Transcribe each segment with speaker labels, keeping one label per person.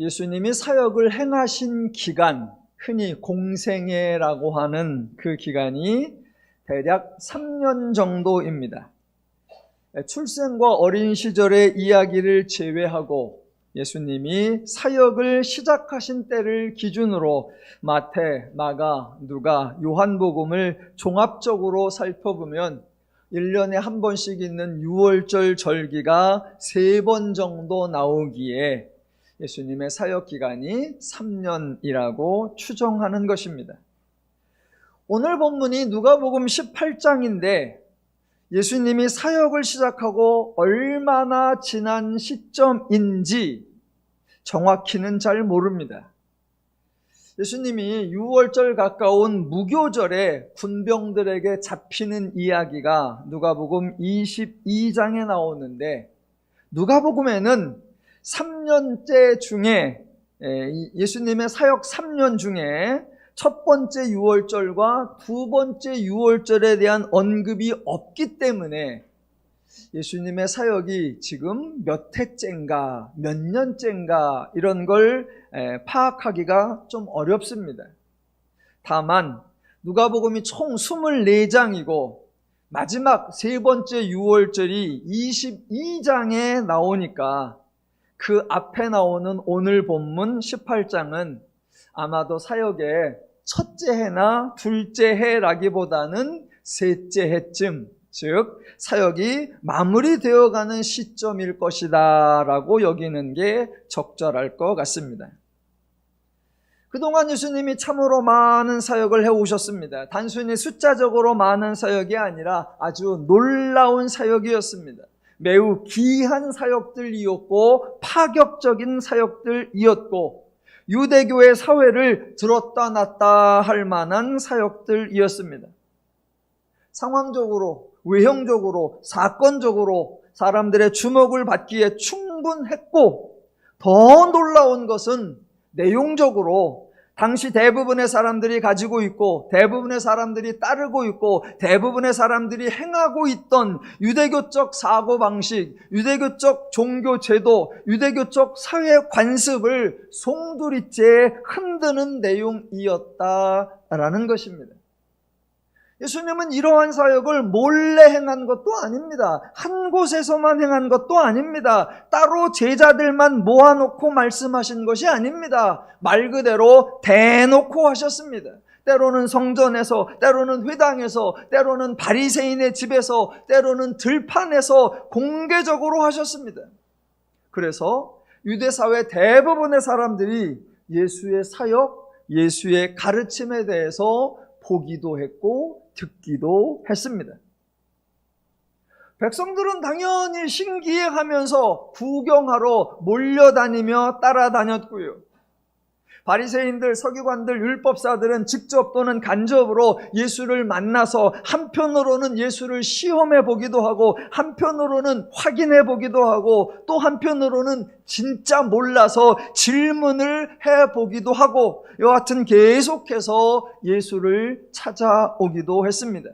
Speaker 1: 예수님이 사역을 행하신 기간, 흔히 공생애라고 하는 그 기간이 대략 3년 정도입니다. 출생과 어린 시절의 이야기를 제외하고 예수님이 사역을 시작하신 때를 기준으로 마태, 마가, 누가, 요한복음을 종합적으로 살펴보면 1년에 한 번씩 있는 유월절 절기가 3번 정도 나오기에 예수님의 사역 기간이 3년이라고 추정하는 것입니다. 오늘 본문이 누가복음 18장인데 예수님이 사역을 시작하고 얼마나 지난 시점인지 정확히는 잘 모릅니다. 예수님이 유월절 가까운 무교절에 군병들에게 잡히는 이야기가 누가복음 22장에 나오는데, 누가복음에는 3년째 중에, 예수님의 사역 3년 중에 첫 번째 유월절과 두 번째 유월절에 대한 언급이 없기 때문에 예수님의 사역이 지금 몇 해째인가, 몇 년째인가 이런 걸 파악하기가 좀 어렵습니다. 다만 누가복음이 총 24장이고 마지막 세 번째 유월절이 22장에 나오니까 그 앞에 나오는 오늘 본문 18장은 아마도 사역의 첫째 해나 둘째 해라기보다는 셋째 해쯤, 즉 사역이 마무리되어가는 시점일 것이다 라고 여기는 게 적절할 것 같습니다. 그동안 예수님이 참으로 많은 사역을 해오셨습니다. 단순히 숫자적으로 많은 사역이 아니라 아주 놀라운 사역이었습니다. 매우 귀한 사역들이었고 파격적인 사역들이었고 유대교의 사회를 들었다 놨다 할 만한 사역들이었습니다. 상황적으로, 외형적으로, 사건적으로 사람들의 주목을 받기에 충분했고, 더 놀라운 것은 내용적으로 당시 대부분의 사람들이 가지고 있고 대부분의 사람들이 따르고 있고 대부분의 사람들이 행하고 있던 유대교적 사고방식, 유대교적 종교제도, 유대교적 사회 관습을 송두리째 흔드는 내용이었다라는 것입니다. 예수님은 이러한 사역을 몰래 행한 것도 아닙니다. 한 곳에서만 행한 것도 아닙니다. 따로 제자들만 모아놓고 말씀하신 것이 아닙니다. 말 그대로 대놓고 하셨습니다. 때로는 성전에서, 때로는 회당에서, 때로는 바리새인의 집에서, 때로는 들판에서 공개적으로 하셨습니다. 그래서 유대사회 대부분의 사람들이 예수의 사역, 예수의 가르침에 대해서 보기도 했고 듣기도 했습니다. 백성들은 당연히 신기해하면서 구경하러 몰려다니며 따라다녔고요. 바리새인들, 서기관들, 율법사들은 직접 또는 간접으로 예수를 만나서 한편으로는 예수를 시험해 보기도 하고 한편으로는 확인해 보기도 하고 또 한편으로는 진짜 몰라서 질문을 해 보기도 하고 여하튼 계속해서 예수를 찾아오기도 했습니다.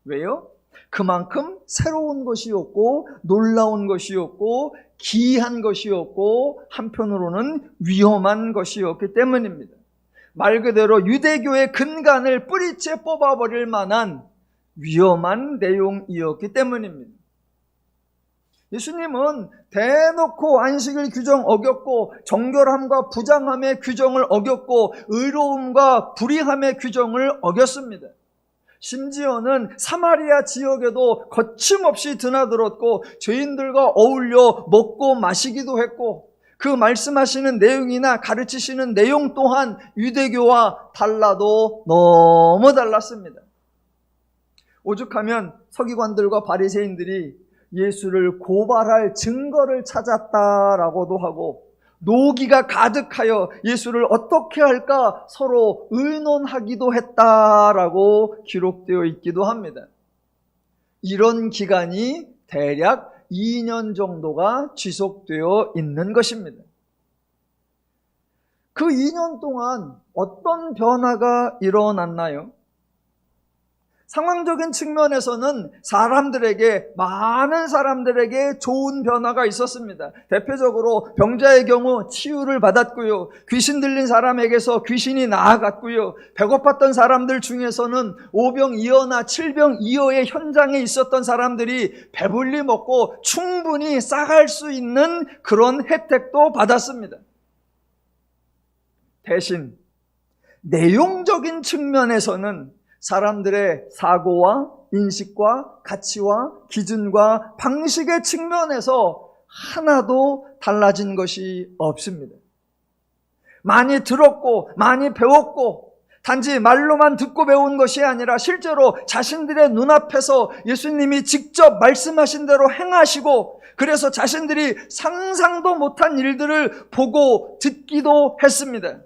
Speaker 1: 왜요? 그만큼 새로운 것이었고 놀라운 것이었고 기이한 것이었고 한편으로는 위험한 것이었기 때문입니다. 말 그대로 유대교의 근간을 뿌리채 뽑아버릴 만한 위험한 내용이었기 때문입니다. 예수님은 대놓고 안식일 규정 어겼고 정결함과 부장함의 규정을 어겼고 의로움과 불의함의 규정을 어겼습니다. 심지어는 사마리아 지역에도 거침없이 드나들었고 죄인들과 어울려 먹고 마시기도 했고 그 말씀하시는 내용이나 가르치시는 내용 또한 유대교와 달라도 너무 달랐습니다. 오죽하면 서기관들과 바리새인들이 예수를 고발할 증거를 찾았다라고도 하고 노기가 가득하여 예수를 어떻게 할까 서로 의논하기도 했다라고 기록되어 있기도 합니다. 이런 기간이 대략 2년 정도가 지속되어 있는 것입니다. 그 2년 동안 어떤 변화가 일어났나요? 상황적인 측면에서는 많은 사람들에게 좋은 변화가 있었습니다. 대표적으로 병자의 경우 치유를 받았고요. 귀신 들린 사람에게서 귀신이 나아갔고요. 배고팠던 사람들 중에서는 오병이어나 칠병이어의 현장에 있었던 사람들이 배불리 먹고 충분히 싸갈 수 있는 그런 혜택도 받았습니다. 대신 내용적인 측면에서는 사람들의 사고와 인식과 가치와 기준과 방식의 측면에서 하나도 달라진 것이 없습니다. 많이 들었고 많이 배웠고 단지 말로만 듣고 배운 것이 아니라 실제로 자신들의 눈앞에서 예수님이 직접 말씀하신 대로 행하시고, 그래서 자신들이 상상도 못한 일들을 보고 듣기도 했습니다.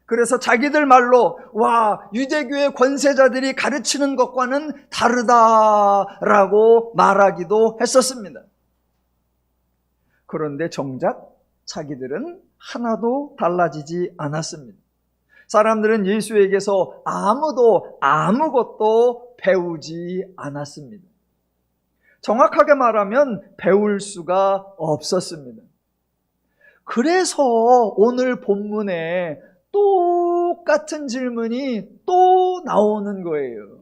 Speaker 1: 그래서 자기들 말로 유대교의 권세자들이 가르치는 것과는 다르다라고 말하기도 했었습니다. 그런데 정작 자기들은 하나도 달라지지 않았습니다. 사람들은 예수에게서 아무것도 배우지 않았습니다. 정확하게 말하면 배울 수가 없었습니다. 그래서 오늘 본문에 똑같은 질문이 또 나오는 거예요.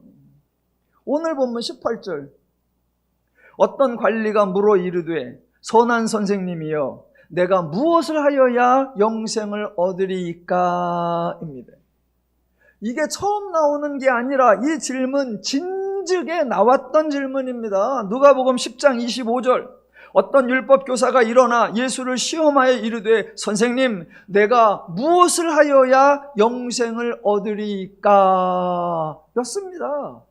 Speaker 1: 오늘 본문 18절. 어떤 관리가 물어 이르되 선한 선생님이여 내가 무엇을 하여야 영생을 얻으리이까? 입니다. 이게 처음 나오는 게 아니라 이 질문 진즉에 나왔던 질문입니다. 누가복음 10장 25절. 어떤 율법 교사가 일어나 예수를 시험하여 이르되 선생님 내가 무엇을 하여야 영생을 얻으리이까? 였습니다.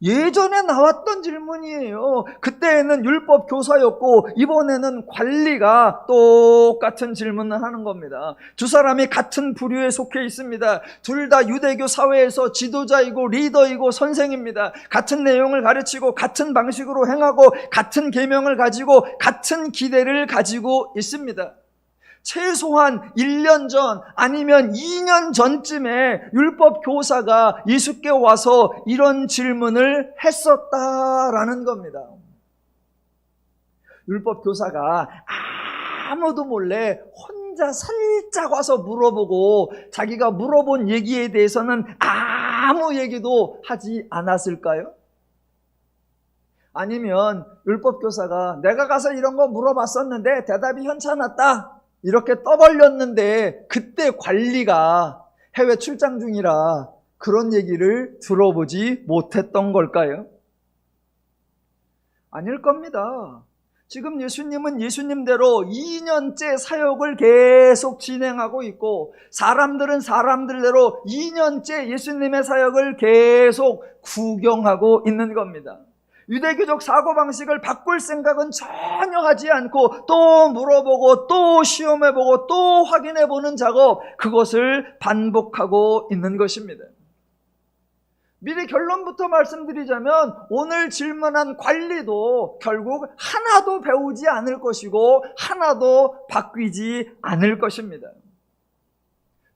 Speaker 1: 예전에 나왔던 질문이에요. 그때는 율법 교사였고 이번에는 관리가 똑같은 질문을 하는 겁니다. 두 사람이 같은 부류에 속해 있습니다. 둘 다 유대교 사회에서 지도자이고 리더이고 선생입니다. 같은 내용을 가르치고 같은 방식으로 행하고 같은 계명을 가지고 같은 기대를 가지고 있습니다. 최소한 1년 전 아니면 2년 전쯤에 율법 교사가 예수께 와서 이런 질문을 했었다라는 겁니다. 율법 교사가 아무도 몰래 혼자 살짝 와서 물어보고 자기가 물어본 얘기에 대해서는 아무 얘기도 하지 않았을까요? 아니면 율법 교사가 내가 가서 이런 거 물어봤었는데 대답이 현찮았다 이렇게 떠벌렸는데 그때 관리가 해외 출장 중이라 그런 얘기를 들어보지 못했던 걸까요? 아닐 겁니다. 지금 예수님은 예수님대로 2년째 사역을 계속 진행하고 있고 사람들은 사람들대로 2년째 예수님의 사역을 계속 구경하고 있는 겁니다. 유대교적 사고방식을 바꿀 생각은 전혀 하지 않고 또 물어보고 또 시험해보고 또 확인해보는 작업, 그것을 반복하고 있는 것입니다. 미리 결론부터 말씀드리자면 오늘 질문한 관리도 결국 하나도 배우지 않을 것이고 하나도 바뀌지 않을 것입니다.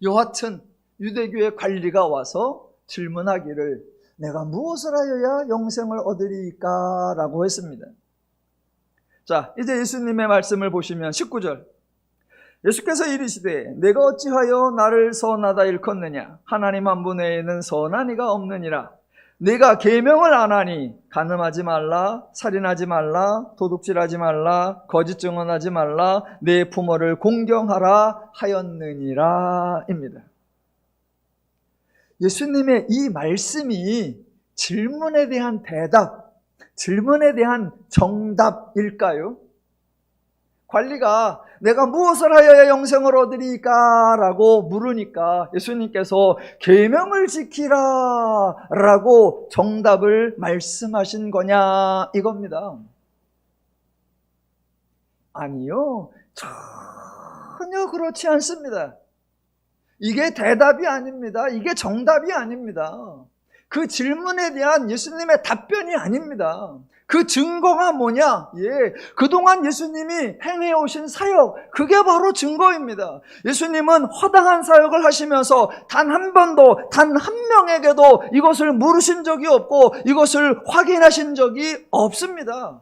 Speaker 1: 여하튼 유대교의 관리가 와서 질문하기를 내가 무엇을 하여야 영생을 얻으리이까? 라고 했습니다. 자, 이제 예수님의 말씀을 보시면 19절. 예수께서 이르시되 내가 어찌하여 나를 선하다 일컫느냐? 하나님 한 분 외에는 선한 이가 없느니라. 내가 계명을 안 하니 간음하지 말라, 살인하지 말라, 도둑질하지 말라, 거짓 증언하지 말라, 내 부모를 공경하라 하였느니라 입니다. 예수님의 이 말씀이 질문에 대한 대답, 질문에 대한 정답일까요? 관리가 내가 무엇을 하여야 영생을 얻으리까? 라고 물으니까 예수님께서 계명을 지키라 라고 정답을 말씀하신 거냐 이겁니다. 아니요, 전혀 그렇지 않습니다. 이게 대답이 아닙니다. 이게 정답이 아닙니다. 그 질문에 대한 예수님의 답변이 아닙니다. 그 증거가 뭐냐? 그동안 예수님이 행해오신 사역, 그게 바로 증거입니다. 예수님은 허다한 사역을 하시면서 단 한 번도, 단 한 명에게도 이것을 물으신 적이 없고 이것을 확인하신 적이 없습니다.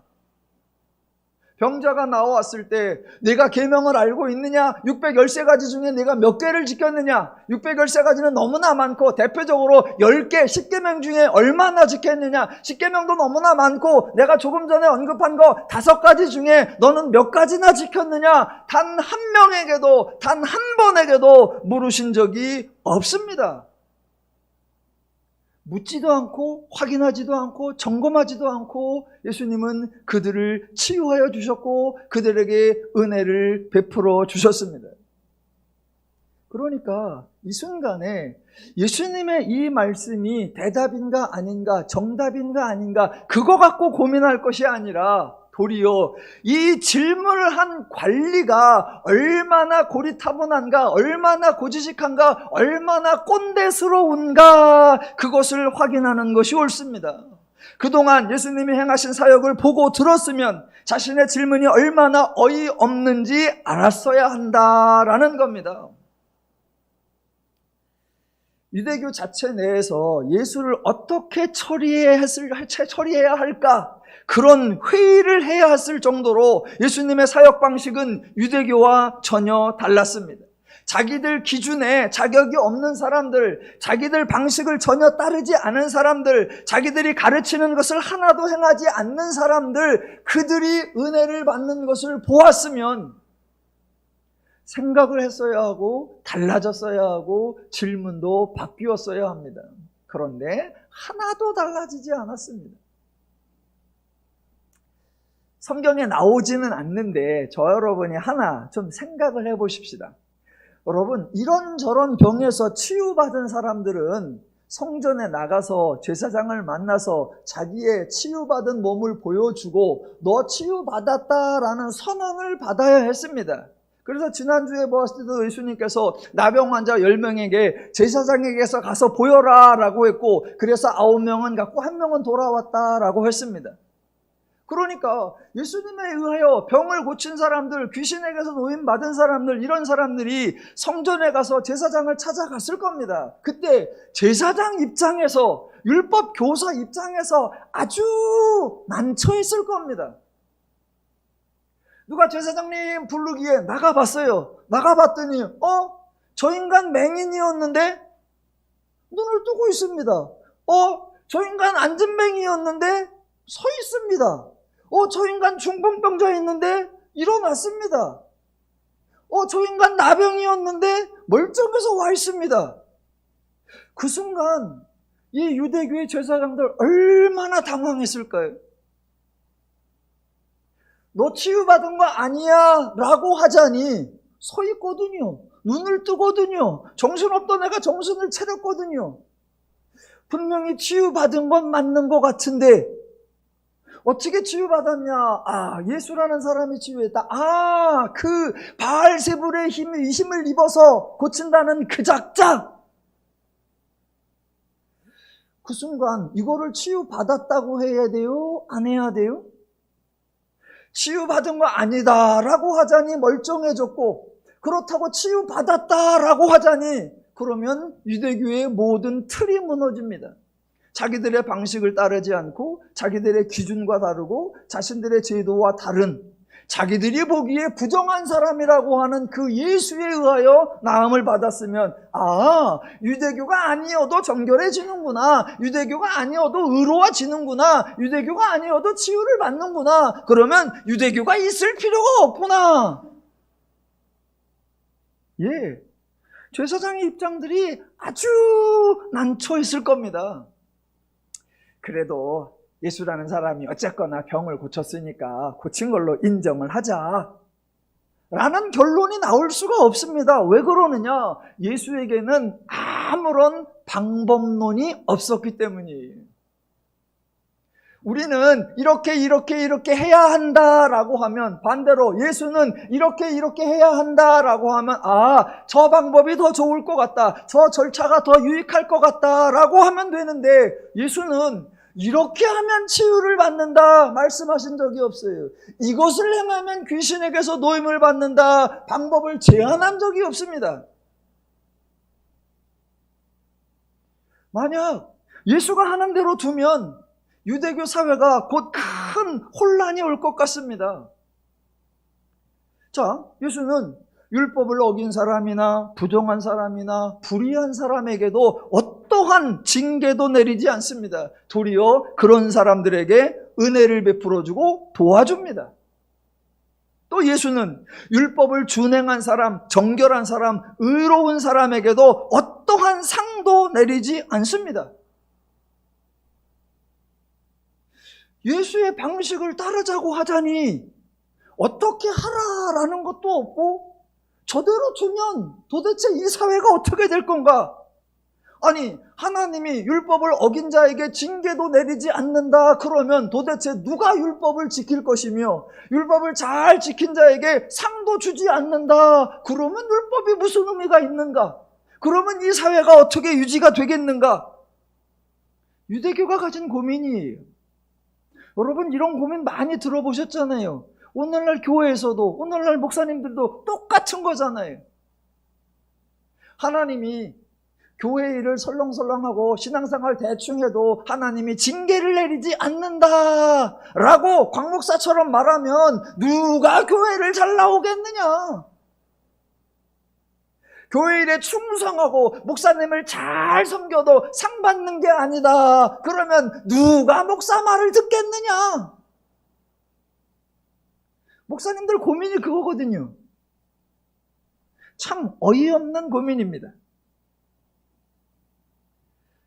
Speaker 1: 병자가 나왔을 때 내가 계명을 알고 있느냐? 613가지 중에 내가 몇 개를 지켰느냐? 613가지는 너무나 많고 대표적으로 10개, 10계명 중에 얼마나 지켰느냐? 10계명도 너무나 많고 내가 조금 전에 언급한 거 5가지 중에 너는 몇 가지나 지켰느냐? 단 한 명에게도, 단 한 번에게도 물으신 적이 없습니다. 묻지도 않고 확인하지도 않고 점검하지도 않고 예수님은 그들을 치유하여 주셨고 그들에게 은혜를 베풀어 주셨습니다. 그러니까 이 순간에 예수님의 이 말씀이 대답인가 아닌가, 정답인가 아닌가, 그거 갖고 고민할 것이 아니라 도리어 이 질문을 한 관리가 얼마나 고리타분한가, 얼마나 고지식한가, 얼마나 꼰대스러운가, 그것을 확인하는 것이 옳습니다. 그동안 예수님이 행하신 사역을 보고 들었으면 자신의 질문이 얼마나 어이없는지 알았어야 한다라는 겁니다. 유대교 자체 내에서 예수를 어떻게 처리해야 할까, 그런 회의를 해야 했을 정도로 예수님의 사역 방식은 유대교와 전혀 달랐습니다. 자기들 기준에 자격이 없는 사람들, 자기들 방식을 전혀 따르지 않은 사람들, 자기들이 가르치는 것을 하나도 행하지 않는 사람들, 그들이 은혜를 받는 것을 보았으면 생각을 했어야 하고 달라졌어야 하고 질문도 바뀌었어야 합니다. 그런데 하나도 달라지지 않았습니다. 성경에 나오지는 않는데 저 여러분이 하나 좀 생각을 해보십시다. 여러분, 이런저런 병에서 치유받은 사람들은 성전에 나가서 제사장을 만나서 자기의 치유받은 몸을 보여주고 너 치유받았다라는 선언을 받아야 했습니다. 그래서 지난주에 보았을 때도 예수님께서 나병 환자 10명에게 제사장에게서 가서 보여라 라고 했고, 그래서 9명은 갔고 1명은 돌아왔다라고 했습니다. 그러니까 예수님에 의하여 병을 고친 사람들, 귀신에게서 노임받은 사람들, 이런 사람들이 성전에 가서 제사장을 찾아갔을 겁니다. 그때 제사장 입장에서, 율법 교사 입장에서 아주 난처했을 겁니다. 누가 제사장님 부르기에 나가봤어요. 나가봤더니 저 인간 맹인이었는데 눈을 뜨고 있습니다. 저 인간 안진뱅이였는데 서 있습니다. 저 인간 중풍병자였는데 일어났습니다. 저 인간 나병이었는데 멀쩡해서 와 있습니다. 그 순간 이 유대교의 제사장들 얼마나 당황했을까요? 너 치유받은 거 아니야 라고 하자니 서 있거든요. 눈을 뜨거든요. 정신없던 애가 정신을 차렸거든요. 분명히 치유받은 건 맞는 것 같은데 어떻게 치유받았냐? 예수라는 사람이 치유했다. 그 바알세불의 힘을 입어서 고친다는 그 작자. 그 순간 이거를 치유받았다고 해야 돼요? 안 해야 돼요? 치유받은 거 아니다라고 하자니 멀쩡해졌고, 그렇다고 치유받았다라고 하자니 그러면 유대교의 모든 틀이 무너집니다. 자기들의 방식을 따르지 않고 자기들의 기준과 다르고 자신들의 제도와 다른, 자기들이 보기에 부정한 사람이라고 하는 그 예수에 의하여 나음을 받았으면 유대교가 아니어도 정결해지는구나, 유대교가 아니어도 의로워지는구나, 유대교가 아니어도 치유를 받는구나, 그러면 유대교가 있을 필요가 없구나. 제사장의 입장들이 아주 난처했을 겁니다. 그래도 예수라는 사람이 어쨌거나 병을 고쳤으니까 고친 걸로 인정을 하자 라는 결론이 나올 수가 없습니다. 왜 그러느냐? 예수에게는 아무런 방법론이 없었기 때문이에요. 우리는 이렇게 해야 한다라고 하면, 반대로 예수는 이렇게 해야 한다라고 하면, 저 방법이 더 좋을 것 같다, 저 절차가 더 유익할 것 같다라고 하면 되는데, 예수는 이렇게 하면 치유를 받는다 말씀하신 적이 없어요. 이것을 행하면 귀신에게서 노임을 받는다 방법을 제안한 적이 없습니다. 만약 예수가 하는 대로 두면 유대교 사회가 곧 큰 혼란이 올 것 같습니다. 자, 예수는 율법을 어긴 사람이나 부정한 사람이나 불의한 사람에게도 어떠한 징계도 내리지 않습니다. 도리어 그런 사람들에게 은혜를 베풀어주고 도와줍니다. 또 예수는 율법을 준행한 사람, 정결한 사람, 의로운 사람에게도 어떠한 상도 내리지 않습니다. 예수의 방식을 따르자고 하자니 어떻게 하라라는 것도 없고, 저대로 두면 도대체 이 사회가 어떻게 될 건가? 아니, 하나님이 율법을 어긴 자에게 징계도 내리지 않는다 그러면 도대체 누가 율법을 지킬 것이며, 율법을 잘 지킨 자에게 상도 주지 않는다 그러면 율법이 무슨 의미가 있는가? 그러면 이 사회가 어떻게 유지가 되겠는가? 유대교가 가진 고민이에요. 여러분, 이런 고민 많이 들어보셨잖아요. 오늘날 교회에서도, 오늘날 목사님들도 똑같은 거잖아요. 하나님이 교회 일을 설렁설렁하고 신앙생활 대충 해도 하나님이 징계를 내리지 않는다라고 광 목사처럼 말하면 누가 교회를 잘 나오겠느냐? 교회 일에 충성하고 목사님을 잘 섬겨도 상 받는 게 아니다 그러면 누가 목사 말을 듣겠느냐? 목사님들 고민이 그거거든요. 참 어이없는 고민입니다.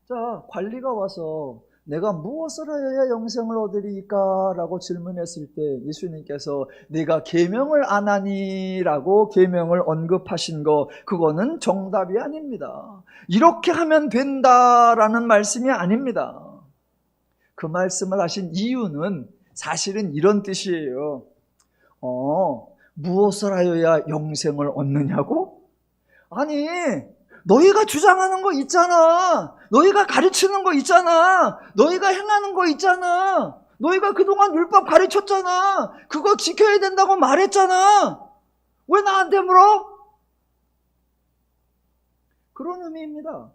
Speaker 1: 자, 관리가 와서 내가 무엇을 하여야 영생을 얻으리까? 라고 질문했을 때 예수님께서 네가 계명을 안 하니? 라고 계명을 언급하신 거, 그거는 정답이 아닙니다. 이렇게 하면 된다라는 말씀이 아닙니다. 그 말씀을 하신 이유는 사실은 이런 뜻이에요. 무엇을 하여야 영생을 얻느냐고? 아니, 너희가 주장하는 거 있잖아. 너희가 가르치는 거 있잖아. 너희가 행하는 거 있잖아. 너희가 그동안 율법 가르쳤잖아. 그거 지켜야 된다고 말했잖아. 왜 나한테 물어? 그런 의미입니다.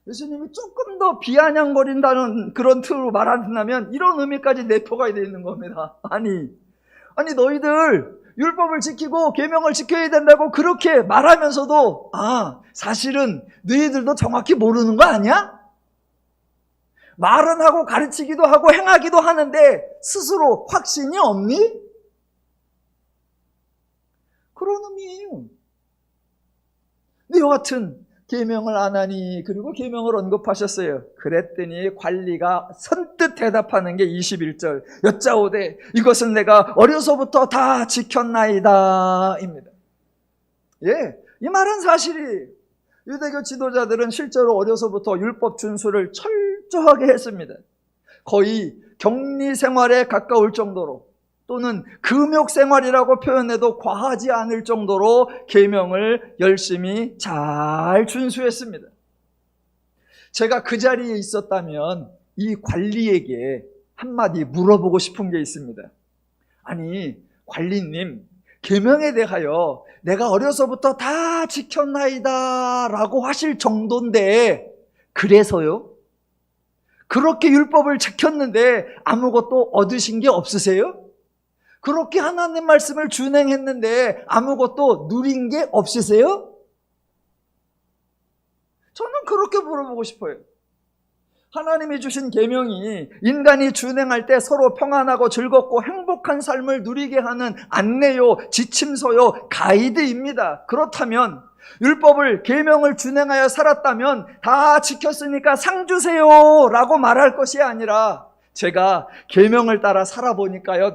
Speaker 1: 예수님이 조금 더 비아냥거린다는 그런 틀로 말한다면 이런 의미까지 내포가 되어 있는 겁니다. 아니 너희들 율법을 지키고 계명을 지켜야 된다고 그렇게 말하면서도 사실은 너희들도 정확히 모르는 거 아니야? 말은 하고 가르치기도 하고 행하기도 하는데 스스로 확신이 없니? 그런 의미예요. 근데 여하튼 계명을 안 하니, 그리고 계명을 언급하셨어요. 그랬더니 관리가 선뜻 대답하는 게 21절. 여짜오되 이것은 내가 어려서부터 다 지켰나이다 입니다. 예, 이 말은 사실이, 유대교 지도자들은 실제로 어려서부터 율법 준수를 철저하게 했습니다. 거의 격리 생활에 가까울 정도로, 또는 금욕 생활이라고 표현해도 과하지 않을 정도로 계명을 열심히 잘 준수했습니다. 제가 그 자리에 있었다면 이 관리에게 한마디 물어보고 싶은 게 있습니다. 아니, 관리님, 계명에 대하여 내가 어려서부터 다 지켰나이다 라고 하실 정도인데, 그래서요? 그렇게 율법을 지켰는데 아무것도 얻으신 게 없으세요? 그렇게 하나님 말씀을 준행했는데 아무것도 누린 게 없으세요? 저는 그렇게 물어보고 싶어요. 하나님이 주신 계명이 인간이 준행할 때 서로 평안하고 즐겁고 행복한 삶을 누리게 하는 안내요, 지침서요, 가이드입니다. 그렇다면 율법을, 계명을 준행하여 살았다면 다 지켰으니까 상 주세요 라고 말할 것이 아니라, 제가 계명을 따라 살아보니까요,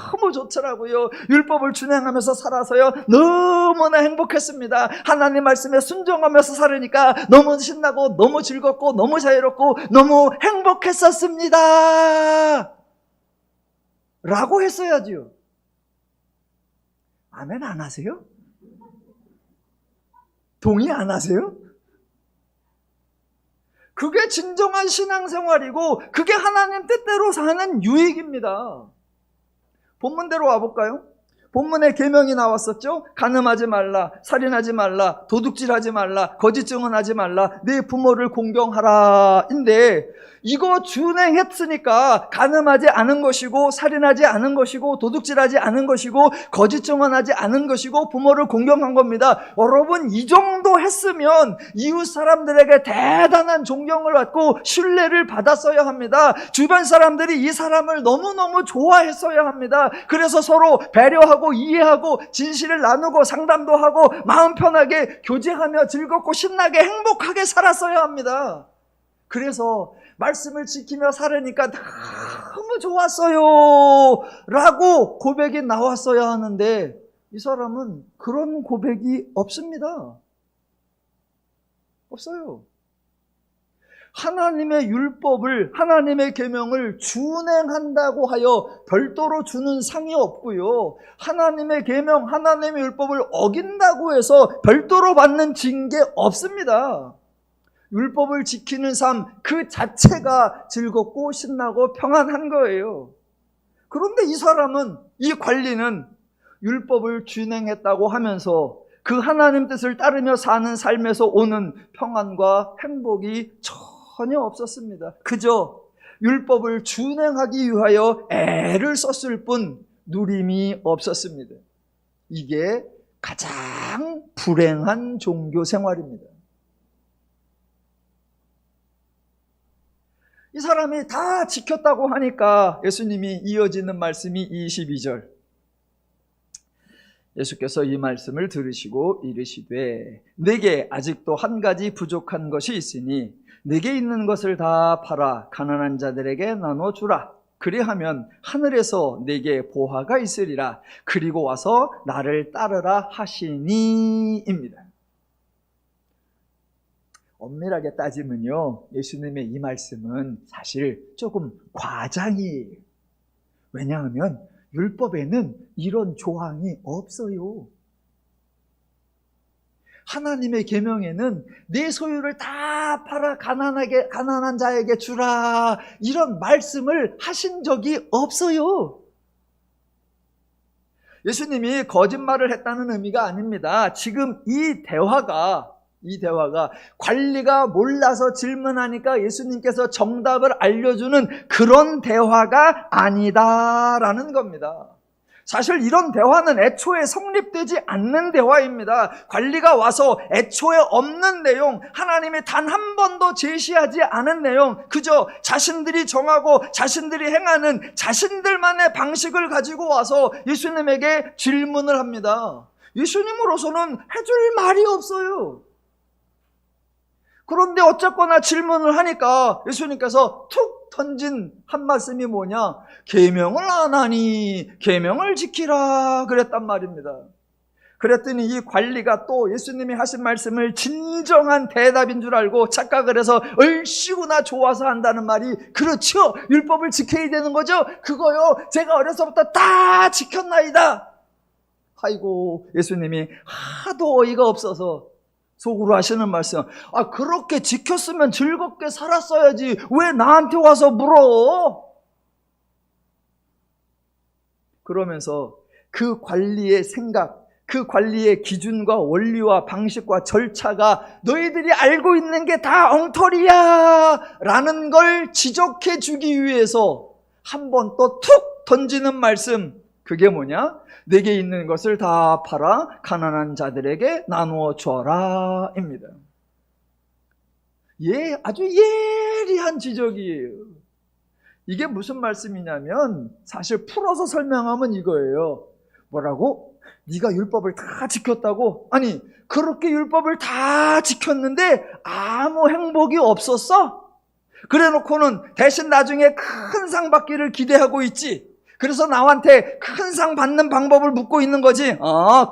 Speaker 1: 너무 좋더라고요. 율법을 준행하면서 살아서요 너무나 행복했습니다. 하나님 말씀에 순종하면서 살으니까 너무 신나고 너무 즐겁고 너무 자유롭고 너무 행복했었습니다 라고 했어야지요. 아멘 안 하세요? 동의 안 하세요? 그게 진정한 신앙생활이고 그게 하나님 뜻대로 사는 유익입니다. 본문대로 와볼까요? 본문에 계명이 나왔었죠. 간음하지 말라, 살인하지 말라, 도둑질하지 말라, 거짓 증언하지 말라, 네 부모를 공경하라 인데 이거 준행했으니까 간음하지 않은 것이고 살인하지 않은 것이고 도둑질하지 않은 것이고 거짓 증언하지 않은 것이고 부모를 공경한 겁니다. 여러분 이 정도 했으면 이웃 사람들에게 대단한 존경을 받고 신뢰를 받았어야 합니다. 주변 사람들이 이 사람을 너무너무 좋아했어야 합니다. 그래서 서로 배려하고 이해하고 진실을 나누고 상담도 하고 마음 편하게 교제하며 즐겁고 신나게 행복하게 살았어야 합니다. 그래서 말씀을 지키며 살으니까 너무 좋았어요 라고 고백이 나왔어야 하는데 이 사람은 그런 고백이 없습니다. 없어요. 하나님의 율법을, 하나님의 계명을 준행한다고 하여 별도로 주는 상이 없고요. 하나님의 계명, 하나님의 율법을 어긴다고 해서 별도로 받는 징계 없습니다. 율법을 지키는 삶 그 자체가 즐겁고 신나고 평안한 거예요. 그런데 이 사람은, 이 관리는 율법을 준행했다고 하면서 그 하나님 뜻을 따르며 사는 삶에서 오는 평안과 행복이 전혀 없었습니다. 그저 율법을 준행하기 위하여 애를 썼을 뿐 누림이 없었습니다. 이게 가장 불행한 종교 생활입니다. 이 사람이 다 지켰다고 하니까 예수님이 이어지는 말씀이 22절. 예수께서 이 말씀을 들으시고 이르시되 내게 아직도 한 가지 부족한 것이 있으니 내게 있는 것을 다 팔아 가난한 자들에게 나눠주라. 그리하면 하늘에서 내게 보화가 있으리라. 그리고 와서 나를 따르라 하시니입니다. 엄밀하게 따지면요, 예수님의 이 말씀은 사실 조금 과장이에요. 왜냐하면 율법에는 이런 조항이 없어요. 하나님의 계명에는 내 소유를 다 팔아 가난한 자에게 주라 이런 말씀을 하신 적이 없어요. 예수님이 거짓말을 했다는 의미가 아닙니다. 지금 이 대화가 관리가 몰라서 질문하니까 예수님께서 정답을 알려주는 그런 대화가 아니다라는 겁니다. 사실 이런 대화는 애초에 성립되지 않는 대화입니다. 관리가 와서 애초에 없는 내용, 하나님이 단 한 번도 제시하지 않은 내용, 그저 자신들이 정하고 자신들이 행하는 자신들만의 방식을 가지고 와서 예수님에게 질문을 합니다. 예수님으로서는 해줄 말이 없어요. 그런데 어쨌거나 질문을 하니까 예수님께서 툭 던진 한 말씀이 뭐냐? 계명을 안 하니 계명을 지키라 그랬단 말입니다. 그랬더니 이 관리가 또 예수님이 하신 말씀을 진정한 대답인 줄 알고 착각을 해서 얼씨구나 좋아서 한다는 말이 그렇죠. 율법을 지켜야 되는 거죠. 그거요 제가 어려서부터 다 지켰나이다. 아이고 예수님이 하도 어이가 없어서 속으로 하시는 말씀, 그렇게 지켰으면 즐겁게 살았어야지 왜 나한테 와서 물어? 그러면서 그 관리의 생각, 그 관리의 기준과 원리와 방식과 절차가 너희들이 알고 있는 게 다 엉터리야 라는 걸 지적해 주기 위해서 한 번 또 툭 던지는 말씀, 그게 뭐냐? 내게 있는 것을 다 팔아 가난한 자들에게 나누어 주어라 입니다. 아주 예리한 지적이에요. 이게 무슨 말씀이냐면 사실 풀어서 설명하면 이거예요. 뭐라고? 네가 율법을 다 지켰다고? 아니 그렇게 율법을 다 지켰는데 아무 행복이 없었어? 그래 놓고는 대신 나중에 큰 상 받기를 기대하고 있지. 그래서 나한테 큰 상 받는 방법을 묻고 있는 거지.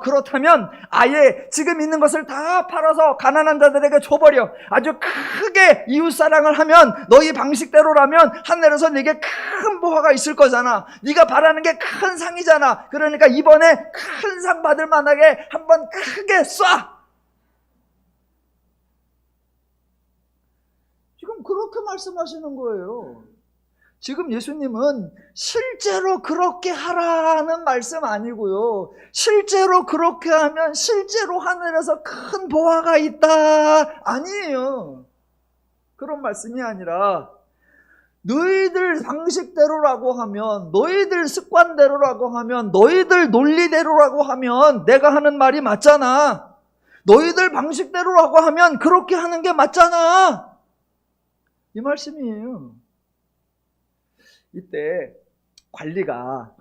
Speaker 1: 그렇다면 아예 지금 있는 것을 다 팔아서 가난한 자들에게 줘버려. 아주 크게 이웃사랑을 하면, 너희 방식대로라면 하늘에서 네게 큰 보화가 있을 거잖아. 네가 바라는 게 큰 상이잖아. 그러니까 이번에 큰 상 받을 만하게 한번 크게 쏴. 지금 그렇게 말씀하시는 거예요. 지금 예수님은 실제로 그렇게 하라는 말씀 아니고요. 실제로 그렇게 하면 실제로 하늘에서 큰 보화가 있다 아니에요. 그런 말씀이 아니라, 너희들 방식대로라고 하면, 너희들 습관대로라고 하면, 너희들 논리대로라고 하면 내가 하는 말이 맞잖아. 너희들 방식대로라고 하면 그렇게 하는 게 맞잖아. 이 말씀이에요. 이때 관리가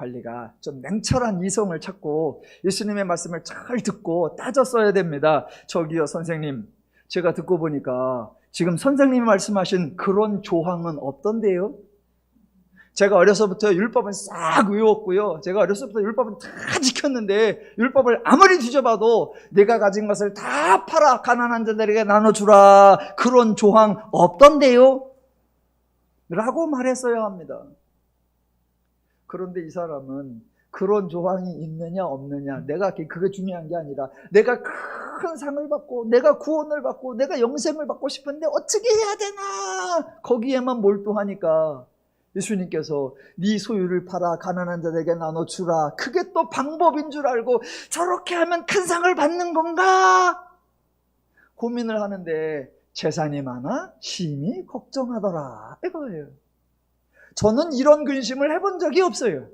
Speaker 1: 좀 냉철한 이성을 찾고 예수님의 말씀을 잘 듣고 따졌어야 됩니다. 저기요 선생님, 제가 듣고 보니까 지금 선생님이 말씀하신 그런 조항은 없던데요? 제가 어려서부터 율법은 싹 외웠고요. 제가 어려서부터 율법은 다 지켰는데 율법을 아무리 뒤져봐도 네가 가진 것을 다 팔아 가난한 자들에게 나눠주라, 그런 조항 없던데요? 라고 말했어야 합니다. 그런데 이 사람은 그런 조항이 있느냐 없느냐, 그게 중요한 게 아니라 내가 큰 상을 받고 내가 구원을 받고 내가 영생을 받고 싶은데 어떻게 해야 되나, 거기에만 몰두하니까 예수님께서 네 소유를 팔아 가난한 자들에게 나눠주라, 그게 또 방법인 줄 알고 저렇게 하면 큰 상을 받는 건가 고민을 하는데, 재산이 많아 심히 걱정하더라 이거예요. 저는 이런 근심을 해본 적이 없어요.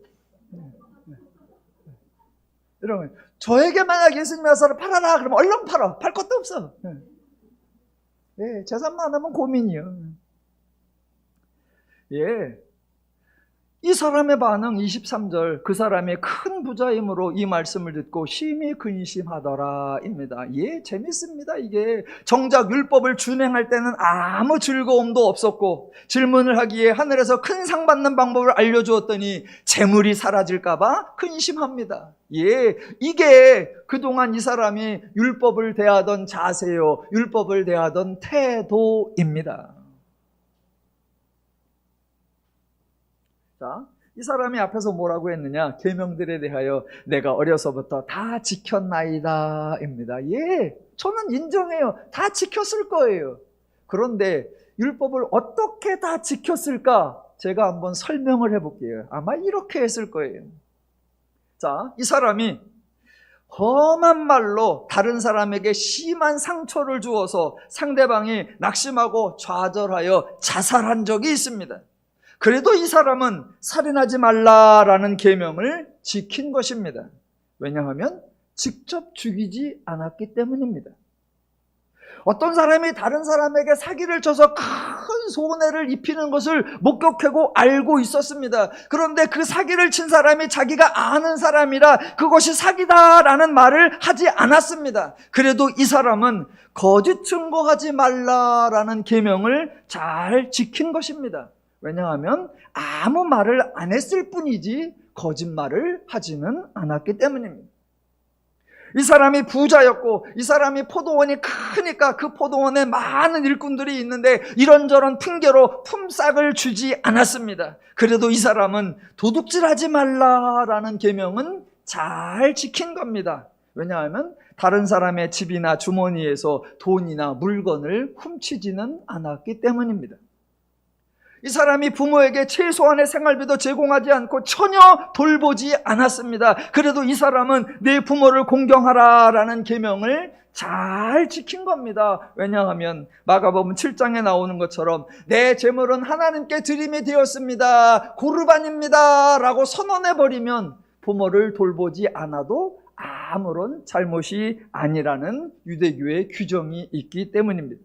Speaker 1: 여러분, 저에게 만약 예수님이 와서 팔아라 그러면 얼른 팔아. 팔 것도 없어. 재산 많으면 고민이요. 이 사람의 반응 23절, 그 사람이 큰 부자이므로 이 말씀을 듣고 심히 근심하더라 입니다. 재밌습니다. 이게 정작 율법을 준행할 때는 아무 즐거움도 없었고, 질문을 하기에 하늘에서 큰 상 받는 방법을 알려주었더니 재물이 사라질까봐 근심합니다. 이게 그동안 이 사람이 율법을 대하던 자세요, 율법을 대하던 태도입니다. 자, 이 사람이 앞에서 뭐라고 했느냐? 계명들에 대하여 내가 어려서부터 다 지켰나이다 입니다. 저는 인정해요. 다 지켰을 거예요. 그런데 율법을 어떻게 다 지켰을까? 제가 한번 설명을 해볼게요. 아마 이렇게 했을 거예요. 자, 이 사람이 험한 말로 다른 사람에게 심한 상처를 주어서 상대방이 낙심하고 좌절하여 자살한 적이 있습니다. 그래도 이 사람은 살인하지 말라라는 계명을 지킨 것입니다. 왜냐하면 직접 죽이지 않았기 때문입니다. 어떤 사람이 다른 사람에게 사기를 쳐서 큰 손해를 입히는 것을 목격하고 알고 있었습니다. 그런데 그 사기를 친 사람이 자기가 아는 사람이라 그것이 사기다라는 말을 하지 않았습니다. 그래도 이 사람은 거짓 증거하지 말라라는 계명을 잘 지킨 것입니다. 왜냐하면 아무 말을 안 했을 뿐이지 거짓말을 하지는 않았기 때문입니다. 이 사람이 부자였고 이 사람이 포도원이 크니까 그 포도원에 많은 일꾼들이 있는데 이런저런 핑계로 품삯을 주지 않았습니다. 그래도 이 사람은 도둑질하지 말라라는 계명은 잘 지킨 겁니다. 왜냐하면 다른 사람의 집이나 주머니에서 돈이나 물건을 훔치지는 않았기 때문입니다. 이 사람이 부모에게 최소한의 생활비도 제공하지 않고 전혀 돌보지 않았습니다. 그래도 이 사람은 내 부모를 공경하라라는 계명을 잘 지킨 겁니다. 왜냐하면 마가복음 7장에 나오는 것처럼 내 재물은 하나님께 드림이 되었습니다, 고르반입니다 라고 선언해버리면 부모를 돌보지 않아도 아무런 잘못이 아니라는 유대교의 규정이 있기 때문입니다.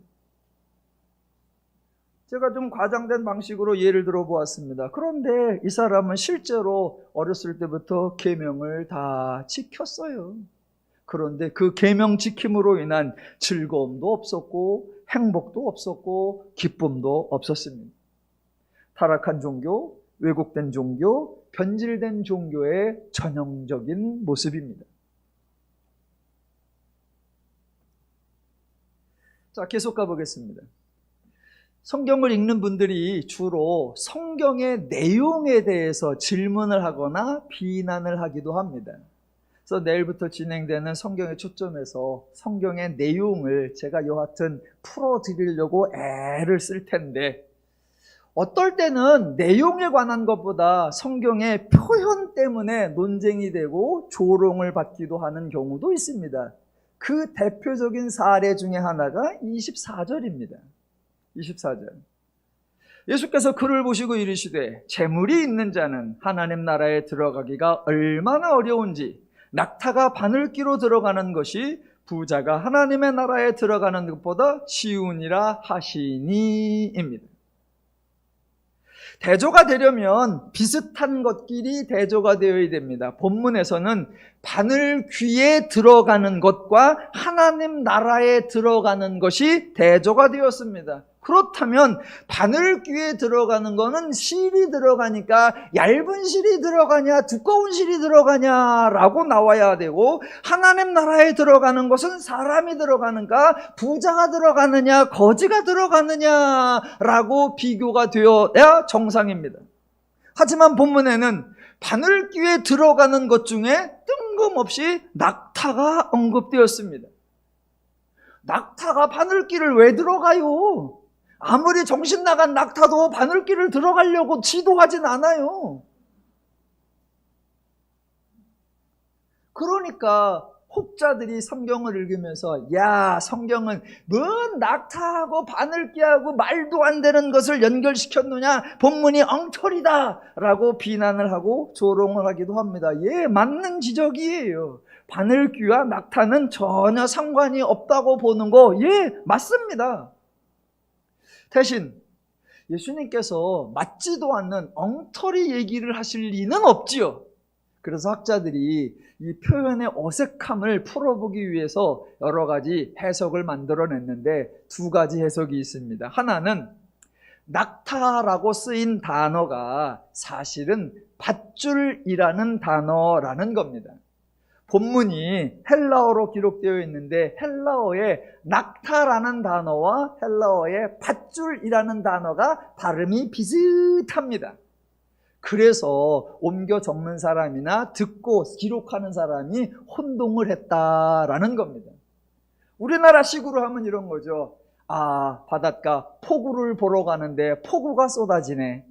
Speaker 1: 제가 좀 과장된 방식으로 예를 들어 보았습니다. 그런데 이 사람은 실제로 어렸을 때부터 계명을 다 지켰어요. 그런데 그 계명 지킴으로 인한 즐거움도 없었고 행복도 없었고 기쁨도 없었습니다. 타락한 종교, 왜곡된 종교, 변질된 종교의 전형적인 모습입니다. 자, 계속 가보겠습니다. 성경을 읽는 분들이 주로 성경의 내용에 대해서 질문을 하거나 비난을 하기도 합니다. 그래서 내일부터 진행되는 성경의 초점에서 성경의 내용을 제가 여하튼 풀어드리려고 애를 쓸 텐데, 어떨 때는 내용에 관한 것보다 성경의 표현 때문에 논쟁이 되고 조롱을 받기도 하는 경우도 있습니다. 그 대표적인 사례 중에 하나가 24절입니다. 24절. 예수께서 그를 보시고 이르시되 재물이 있는 자는 하나님 나라에 들어가기가 얼마나 어려운지 낙타가 바늘귀로 들어가는 것이 부자가 하나님의 나라에 들어가는 것보다 쉬우니라 하시니입니다. 대조가 되려면 비슷한 것끼리 대조가 되어야 됩니다. 본문에서는 바늘귀에 들어가는 것과 하나님 나라에 들어가는 것이 대조가 되었습니다. 그렇다면 바늘귀에 들어가는 거는 실이 들어가니까 얇은 실이 들어가냐 두꺼운 실이 들어가냐라고 나와야 되고, 하나님 나라에 들어가는 것은 사람이 들어가는가 부자가 들어가느냐 거지가 들어가느냐라고 비교가 되어야 정상입니다. 하지만 본문에는 바늘귀에 들어가는 것 중에 뜬금없이 낙타가 언급되었습니다. 낙타가 바늘귀를 왜 들어가요? 아무리 정신 나간 낙타도 바늘귀를 들어가려고 시도하진 않아요. 그러니까 혹자들이 성경을 읽으면서 야, 성경은 뭔 낙타하고 바늘귀하고 말도 안 되는 것을 연결시켰느냐, 본문이 엉터리다 라고 비난을 하고 조롱을 하기도 합니다. 예, 맞는 지적이에요. 바늘귀와 낙타는 전혀 상관이 없다고 보는 거, 예, 맞습니다. 대신 예수님께서 맞지도 않는 엉터리 얘기를 하실 리는 없지요. 그래서 학자들이 이 표현의 어색함을 풀어보기 위해서 여러 가지 해석을 만들어냈는데, 두 가지 해석이 있습니다. 하나는 낙타라고 쓰인 단어가 사실은 밧줄이라는 단어라는 겁니다. 본문이 헬라어로 기록되어 있는데 헬라어의 낙타라는 단어와 헬라어의 밧줄이라는 단어가 발음이 비슷합니다. 그래서 옮겨 적는 사람이나 듣고 기록하는 사람이 혼동을 했다라는 겁니다. 우리나라식으로 하면 이런 거죠. 아, 바닷가 폭우를 보러 가는데 폭우가 쏟아지네.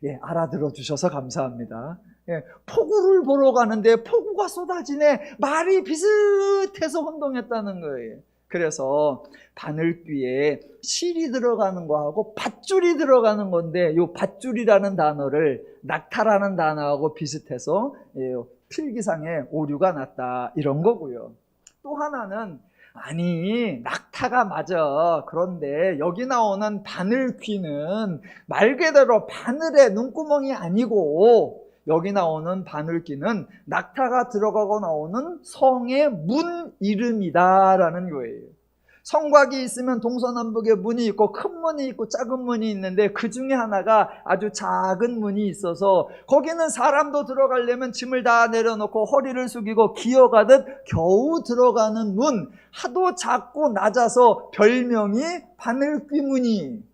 Speaker 1: 예, 알아들어 주셔서 감사합니다. 예, 폭우를 보러 가는데 폭우가 쏟아지네. 말이 비슷해서 혼동했다는 거예요. 그래서 바늘귀에 실이 들어가는 거하고 밧줄이 들어가는 건데, 이 밧줄이라는 단어를 낙타라는 단어하고 비슷해서 필기상에 오류가 났다, 이런 거고요. 또 하나는 아니, 낙타가 맞아. 그런데 여기 나오는 바늘귀는 말 그대로 바늘의 눈구멍이 아니고, 여기 나오는 바늘귀는 낙타가 들어가고 나오는 성의 문 이름이다라는 거예요. 성곽이 있으면 동서남북에 문이 있고 큰 문이 있고 작은 문이 있는데, 그 중에 하나가 아주 작은 문이 있어서 거기는 사람도 들어가려면 짐을 다 내려놓고 허리를 숙이고 기어가듯 겨우 들어가는 문, 하도 작고 낮아서 별명이 바늘귀 문이.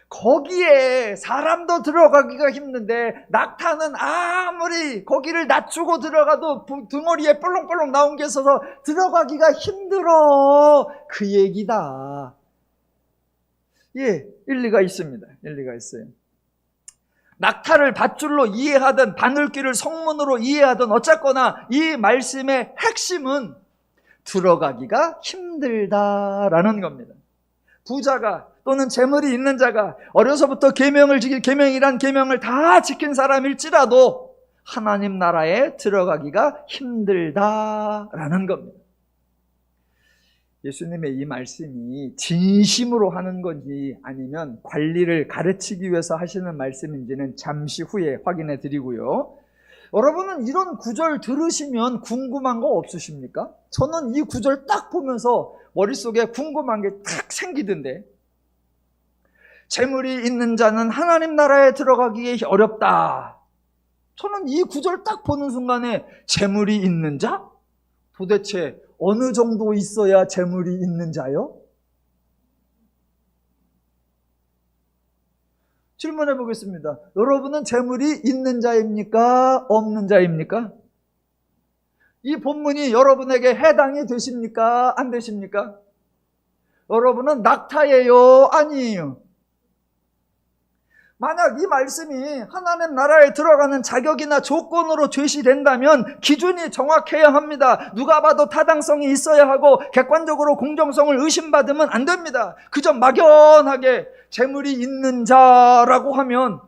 Speaker 1: 거기에 사람도 들어가기가 힘든데 낙타는 아무리 거기를 낮추고 들어가도 등어리에 볼록볼록 나온 게 있어서 들어가기가 힘들어, 그 얘기다. 예, 일리가 있습니다. 일리가 있어요. 낙타를 밧줄로 이해하든 바늘귀를 성문으로 이해하든 어쨌거나 이 말씀의 핵심은 들어가기가 힘들다라는 겁니다. 부자가 또는 재물이 있는 자가 어려서부터 계명이란 계명을 다 지킨 사람일지라도 하나님 나라에 들어가기가 힘들다라는 겁니다. 예수님의 이 말씀이 진심으로 하는 건지 아니면 관리를 가르치기 위해서 하시는 말씀인지는 잠시 후에 확인해 드리고요. 여러분은 이런 구절 들으시면 궁금한 거 없으십니까? 저는 이 구절 딱 보면서 머릿속에 궁금한 게 탁 생기던데, 재물이 있는 자는 하나님 나라에 들어가기 어렵다. 저는 이 구절 딱 보는 순간에 재물이 있는 자? 도대체 어느 정도 있어야 재물이 있는 자요? 질문해 보겠습니다. 여러분은 재물이 있는 자입니까? 없는 자입니까? 이 본문이 여러분에게 해당이 되십니까? 안 되십니까? 여러분은 낙타예요? 아니에요? 만약 이 말씀이 하나님 나라에 들어가는 자격이나 조건으로 제시된다면 기준이 정확해야 합니다. 누가 봐도 타당성이 있어야 하고 객관적으로 공정성을 의심받으면 안 됩니다. 그저 막연하게 재물이 있는 자라고 하면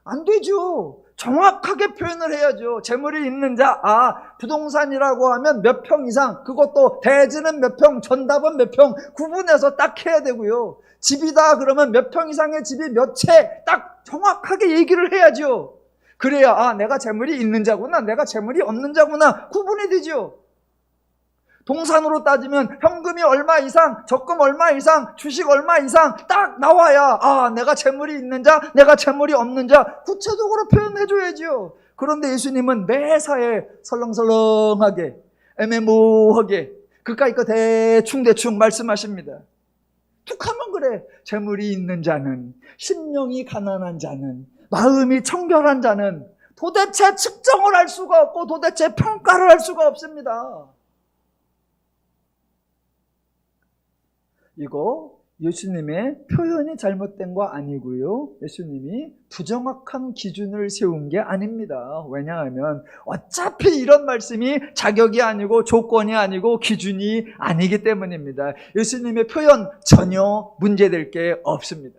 Speaker 1: 안 되죠. 정확하게 표현을 해야죠. 재물이 있는 자, 부동산이라고 하면 몇 평 이상, 그것도 대지는 몇 평, 전답은 몇 평 구분해서 딱 해야 되고요. 집이다 그러면 몇 평 이상의 집이 몇 채 딱 정확하게 얘기를 해야죠. 그래야 내가 재물이 있는 자구나, 내가 재물이 없는 자구나 구분이 되죠. 동산으로 따지면 현금이 얼마 이상, 적금 얼마 이상, 주식 얼마 이상 딱 나와야 내가 재물이 있는 자, 내가 재물이 없는 자 구체적으로 표현해줘야죠. 그런데 예수님은 매사에 설렁설렁하게 애매모호하게 그까이 거 대충 말씀하십니다. 툭 하면 그래. 재물이 있는 자는, 심령이 가난한 자는, 마음이 청결한 자는 도대체 측정을 할 수가 없고 도대체 평가를 할 수가 없습니다. 이거 예수님의 표현이 잘못된 거 아니고요. 예수님이 부정확한 기준을 세운 게 아닙니다. 왜냐하면 어차피 이런 말씀이 자격이 아니고 조건이 아니고 기준이 아니기 때문입니다. 예수님의 표현 전혀 문제될 게 없습니다.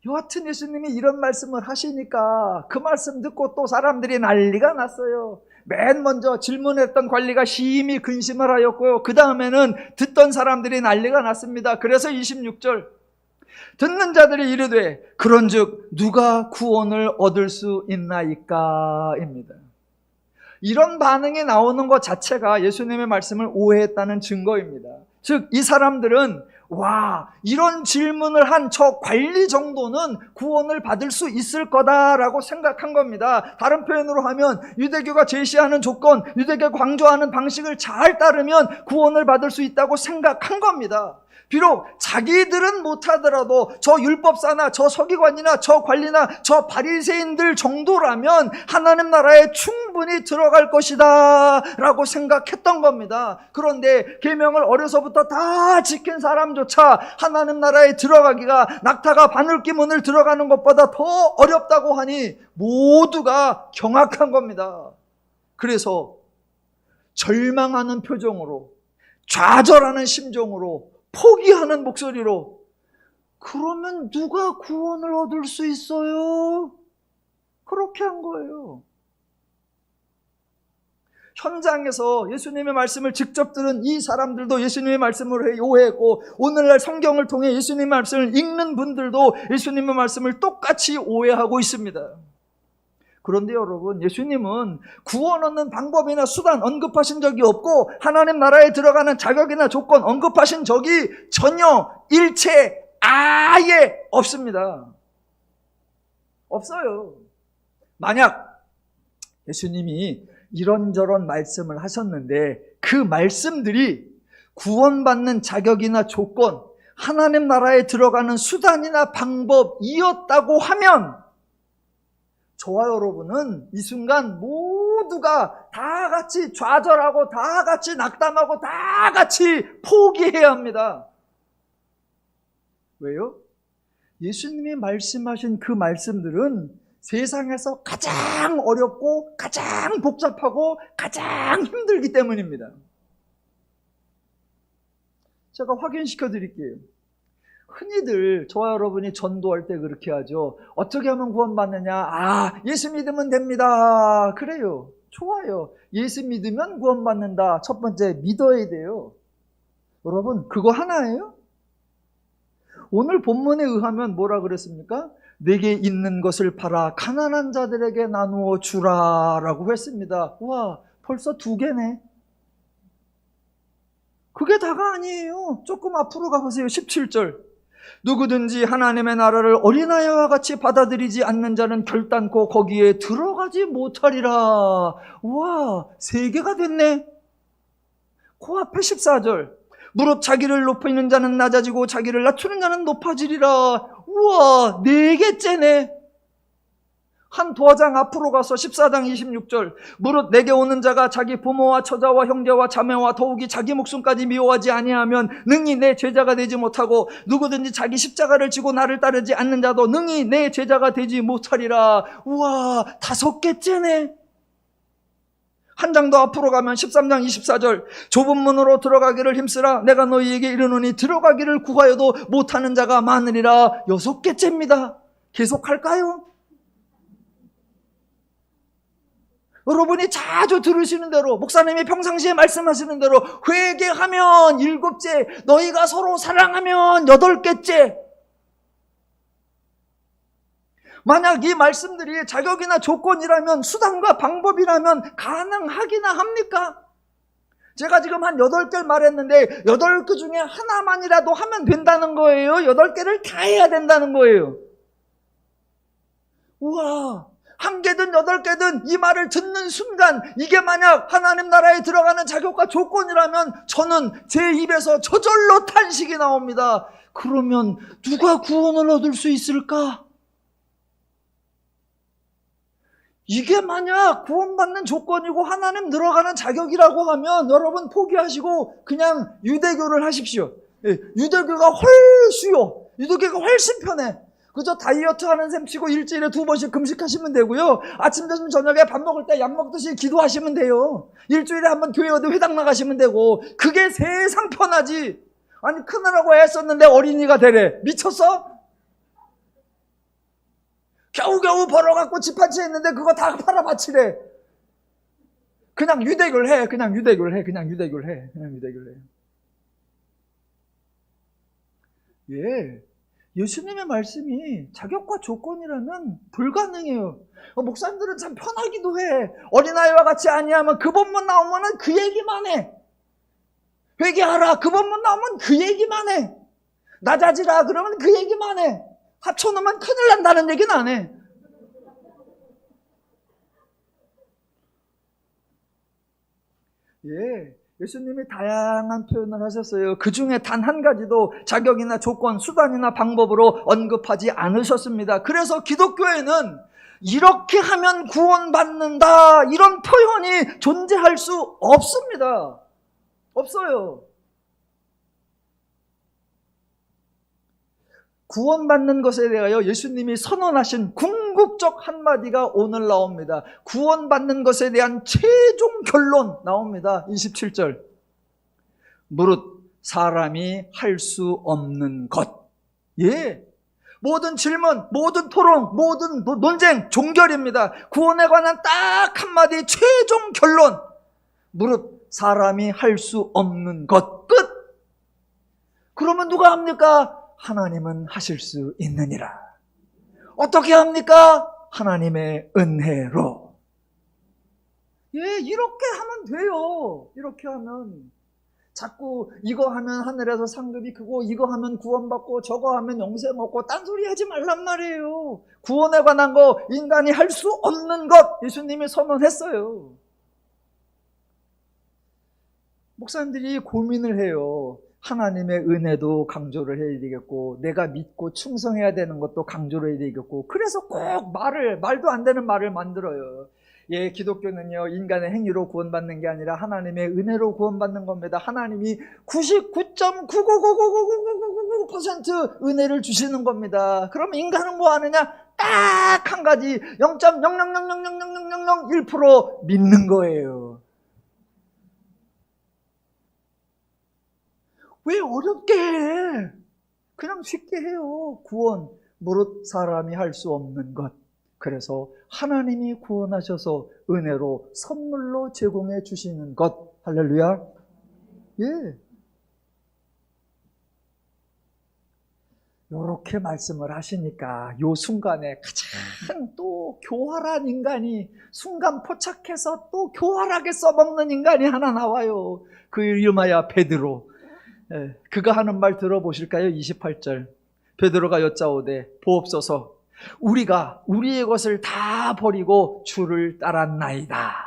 Speaker 1: 여하튼 예수님이 이런 말씀을 하시니까 그 말씀 듣고 또 사람들이 난리가 났어요. 맨 먼저 질문했던 관리가 심히 근심을 하였고요. 그 다음에는 듣던 사람들이 난리가 났습니다. 그래서 26절 듣는 자들이 이르되 그런즉 누가 구원을 얻을 수 있나이까 입니다. 이런 반응이 나오는 것 자체가 예수님의 말씀을 오해했다는 증거입니다. 즉 이 사람들은 이런 질문을 한 저 관리 정도는 구원을 받을 수 있을 거다라고 생각한 겁니다. 다른 표현으로 하면 유대교가 제시하는 조건, 유대교가 강조하는 방식을 잘 따르면 구원을 받을 수 있다고 생각한 겁니다. 비록 자기들은 못하더라도 저 율법사나 저 서기관이나 저 관리나 저 바리새인들 정도라면 하나님 나라에 충분히 들어갈 것이다 라고 생각했던 겁니다. 그런데 계명을 어려서부터 다 지킨 사람조차 하나님 나라에 들어가기가 낙타가 바늘기 문을 들어가는 것보다 더 어렵다고 하니 모두가 경악한 겁니다. 그래서 절망하는 표정으로, 좌절하는 심정으로, 포기하는 목소리로 그러면 누가 구원을 얻을 수 있어요? 그렇게 한 거예요. 현장에서 예수님의 말씀을 직접 들은 이 사람들도 예수님의 말씀을 오해했고 오늘날 성경을 통해 예수님의 말씀을 읽는 분들도 예수님의 말씀을 똑같이 오해하고 있습니다. 그런데 여러분, 예수님은 구원 얻는 방법이나 수단 언급하신 적이 없고 하나님 나라에 들어가는 자격이나 조건 언급하신 적이 전혀 일체 아예 없습니다. 없어요. 만약 예수님이 이런저런 말씀을 하셨는데 그 말씀들이 구원받는 자격이나 조건, 하나님 나라에 들어가는 수단이나 방법이었다고 하면 저와 여러분은 이 순간 모두가 다 같이 좌절하고 다 같이 낙담하고 다 같이 포기해야 합니다. 왜요? 예수님이 말씀하신 그 말씀들은 세상에서 가장 어렵고 가장 복잡하고 가장 힘들기 때문입니다. 제가 확인시켜 드릴게요. 흔히들 저와 여러분이 전도할 때 그렇게 하죠. 어떻게 하면 구원받느냐? 예수 믿으면 됩니다. 그래요. 좋아요. 예수 믿으면 구원받는다. 첫 번째, 믿어야 돼요. 여러분, 그거 하나예요? 오늘 본문에 의하면 뭐라 그랬습니까? 내게 있는 것을 팔아 가난한 자들에게 나누어 주라 라고 했습니다. 와, 벌써 2개네. 그게 다가 아니에요. 조금 앞으로 가보세요. 17절. 누구든지 하나님의 나라를 어린아이와 같이 받아들이지 않는 자는 결단코 거기에 들어가지 못하리라. 와, 3개가 됐네. 코앞에 14절. 무릇 자기를 높이는 자는 낮아지고 자기를 낮추는 자는 높아지리라. 우와, 4개째네. 한 도화장 앞으로 가서 14장 26절. 무릇 내게 오는 자가 자기 부모와 처자와 형제와 자매와 더욱이 자기 목숨까지 미워하지 아니하면 능히 내 제자가 되지 못하고, 누구든지 자기 십자가를 지고 나를 따르지 않는 자도 능히 내 제자가 되지 못하리라. 우와, 5개째네. 한 장 더 앞으로 가면 13장 24절. 좁은 문으로 들어가기를 힘쓰라. 내가 너희에게 이르노니 들어가기를 구하여도 못하는 자가 많으리라. 6개째입니다. 계속할까요? 여러분이 자주 들으시는 대로, 목사님이 평상시에 말씀하시는 대로 회개하면 7째, 너희가 서로 사랑하면 8개째. 만약 이 말씀들이 자격이나 조건이라면, 수단과 방법이라면 가능하기나 합니까? 제가 지금 한 8개를 말했는데 8개 중에 하나만이라도 하면 된다는 거예요? 8개를 다 해야 된다는 거예요? 우와, 1개든 8개든 이 말을 듣는 순간 이게 만약 하나님 나라에 들어가는 자격과 조건이라면 저는 제 입에서 저절로 탄식이 나옵니다. 그러면 누가 구원을 얻을 수 있을까? 이게 만약 구원받는 조건이고 하나님 들어가는 자격이라고 하면 여러분 포기하시고 그냥 유대교를 하십시오. 유대교가 훨수요. 유대교가 훨씬 편해. 그저 다이어트 하는 셈 치고 일주일에 2번씩 금식하시면 되고요. 아침, 점심, 저녁에 밥 먹을 때 약 먹듯이 기도하시면 돼요. 일주일에 한 번 교회 어디 회당 나가시면 되고. 그게 세상 편하지. 아니, 크느라고 애썼는데 어린이가 되래. 미쳤어? 겨우겨우 벌어갖고 집 한 채 했는데 그거 다 팔아 바치래. 그냥 유대교를 해. 그냥 유대교를 해. 그냥 유대교를 해. 그냥 유대교를 해. 예. 예수님의 말씀이 자격과 조건이라면 불가능해요. 목사님들은 참 편하기도 해. 어린아이와 같이 아니하면 그 본문 나오면 그 얘기만 해. 회개하라 그 본문 나오면 그 얘기만 해. 낮아지라 그러면 그 얘기만 해. 합쳐놓으면 큰일 난다는 얘기는 안 해. 예. 예수님이 다양한 표현을 하셨어요. 그 중에 단 한 가지도 자격이나 조건, 수단이나 방법으로 언급하지 않으셨습니다. 그래서 기독교에는 이렇게 하면 구원받는다, 이런 표현이 존재할 수 없습니다. 없어요. 구원받는 것에 대하여 예수님이 선언하신 궁극적 한마디가 오늘 나옵니다. 구원받는 것에 대한 최종 결론 나옵니다. 27절. 무릇 사람이 할 수 없는 것. 예. 모든 질문, 모든 토론, 모든 논쟁, 종결입니다. 구원에 관한 딱 한마디 최종 결론. 무릇 사람이 할 수 없는 것. 끝. 그러면 누가 합니까? 하나님은 하실 수 있느니라. 어떻게 합니까? 하나님의 은혜로. 예, 이렇게 하면 돼요. 이렇게 하면. 자꾸 이거 하면 하늘에서 상급이 크고 이거 하면 구원받고 저거 하면 영생 얻고 딴소리 하지 말란 말이에요. 구원에 관한 거 인간이 할 수 없는 것 예수님이 선언했어요. 목사님들이 고민을 해요. 하나님의 은혜도 강조를 해야 되겠고 내가 믿고 충성해야 되는 것도 강조를 해야 되겠고 그래서 꼭 말도 안 되는 말을 만들어요. 예, 기독교는요 인간의 행위로 구원받는 게 아니라 하나님의 은혜로 구원받는 겁니다. 하나님이 99.9999999% 은혜를 주시는 겁니다. 그럼 인간은 뭐 하느냐? 딱 한 가지 0.000000001% 믿는 거예요. 왜 어렵게 해? 그냥 쉽게 해요. 구원, 무릇 사람이 할 수 없는 것. 그래서 하나님이 구원하셔서 은혜로 선물로 제공해 주시는 것. 할렐루야. 예. 이렇게 말씀을 하시니까 요 순간에 가장 또 교활한 인간이 순간 포착해서 또 교활하게 써먹는 인간이 하나 나와요. 그 이름하여 베드로. 예, 그가 하는 말 들어보실까요? 28절. 베드로가 여짜오되 보옵소서 우리가 우리의 것을 다 버리고 주를 따랐나이다.